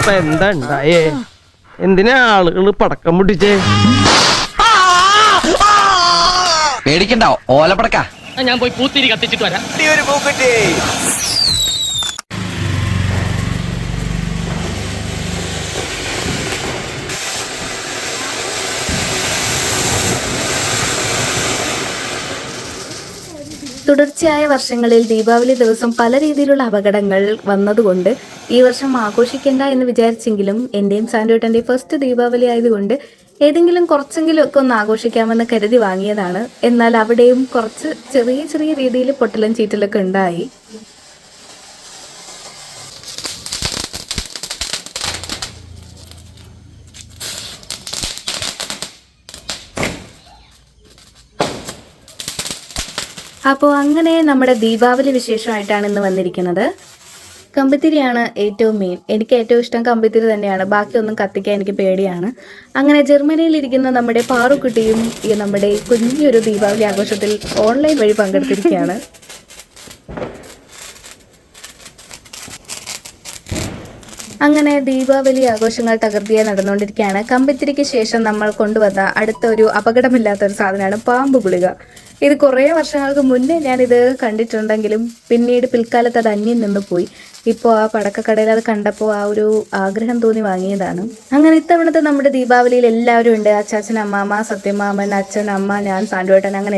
ഇപ്പൊ എന്താ ഉണ്ടായേ? എന്തിനാ ആളുകള് പടക്കം പൊട്ടിച്ചേ? പേടിക്കണ്ട, ഓലപ്പടക്ക. ഞാൻ പോയി പൂത്തിരി കത്തിച്ചിട്ട് വരാം. തുടർച്ചയായ വർഷങ്ങളിൽ ദീപാവലി ദിവസം പല രീതിയിലുള്ള അപകടങ്ങൾ വന്നതുകൊണ്ട് ഈ വർഷം ആഘോഷിക്കേണ്ട എന്ന് വിചാരിച്ചെങ്കിലും എന്റെയും സാൻഡുവേട്ടന്റെയും ഫസ്റ്റ് ദീപാവലി ആയതുകൊണ്ട് ഏതെങ്കിലും കുറച്ചെങ്കിലും ഒക്കെ ഒന്ന് ആഘോഷിക്കാമെന്ന് കരുതി വാങ്ങിയതാണ്. എന്നാൽ അവിടെയും കുറച്ച് ചെറിയ ചെറിയ രീതിയിൽ പൊട്ടലും ചീറ്റലൊക്കെ ഉണ്ടായി. അപ്പോൾ അങ്ങനെ നമ്മുടെ ദീപാവലി വിശേഷമായിട്ടാണ് ഇന്ന് വന്നിരിക്കുന്നത്. കമ്പിത്തിരിയാണ് ഏറ്റവും മെയിൻ. എനിക്ക് ഏറ്റവും ഇഷ്ടം കമ്പിത്തിരി തന്നെയാണ്. ബാക്കിയൊന്നും കത്തിക്കാൻ എനിക്ക് പേടിയാണ്. അങ്ങനെ ജർമ്മനിയിലിരിക്കുന്ന നമ്മുടെ പാറുക്കുട്ടിയും ഈ നമ്മുടെ കുഞ്ഞൊരു ദീപാവലി ആഘോഷത്തിൽ ഓൺലൈൻ വഴി പങ്കെടുത്തിരിക്കുകയാണ്. അങ്ങനെ ദീപാവലി ആഘോഷങ്ങൾ തകൃതിയായി നടന്നുകൊണ്ടിരിക്കുകയാണ്. കമ്പിത്തിരിക്ക് ശേഷം നമ്മൾ കൊണ്ടുവന്ന അടുത്ത ഒരു അപകടമില്ലാത്തൊരു സാധനമാണ് പാമ്പ് ഗുളിക. ഇത് കുറേ വർഷങ്ങൾക്ക് മുന്നേ ഞാനിത് കണ്ടിട്ടുണ്ടെങ്കിലും പിന്നീട് പിൽക്കാലത്ത് അത് അന്യം നിന്ന് പോയി. ഇപ്പോൾ ആ പടക്കക്കടയിൽ അത് കണ്ടപ്പോൾ ആ ഒരു ആഗ്രഹം തോന്നി വാങ്ങിയതാണ്. അങ്ങനെ ഇത്തവണത്തെ നമ്മുടെ ദീപാവലിയിൽ എല്ലാവരും ഉണ്ട്. അച്ചാച്ചൻ, അമ്മാമ്മ, സത്യമാമൻ, അച്ഛൻ, അമ്മ, ഞാൻ, സാൻഡുവേട്ടൻ, അങ്ങനെ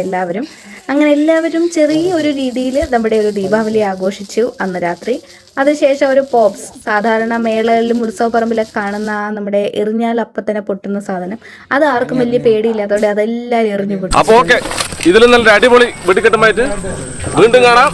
എല്ലാവരും ചെറിയ ഒരു രീതിയിൽ നമ്മുടെ ഒരു ദീപാവലി ആഘോഷിച്ചു അന്ന് രാത്രി. അതിനുശേഷം ഒരു പോപ്സ്, സാധാരണ മേളകളിലും ഉത്സവപ്പറമ്പിലൊക്കെ കാണുന്ന ആ നമ്മുടെ എറിഞ്ഞാൽ അപ്പം തന്നെ പൊട്ടുന്ന സാധനം, അത് ആർക്കും വലിയ പേടിയില്ലാത്തതുകൊണ്ട് അതെല്ലാവരും എറിഞ്ഞു പൊട്ടും. ഇതിൽ നല്ല അടിപൊളി വെടിക്കെട്ടുമായിട്ട് വീണ്ടും കാണാം.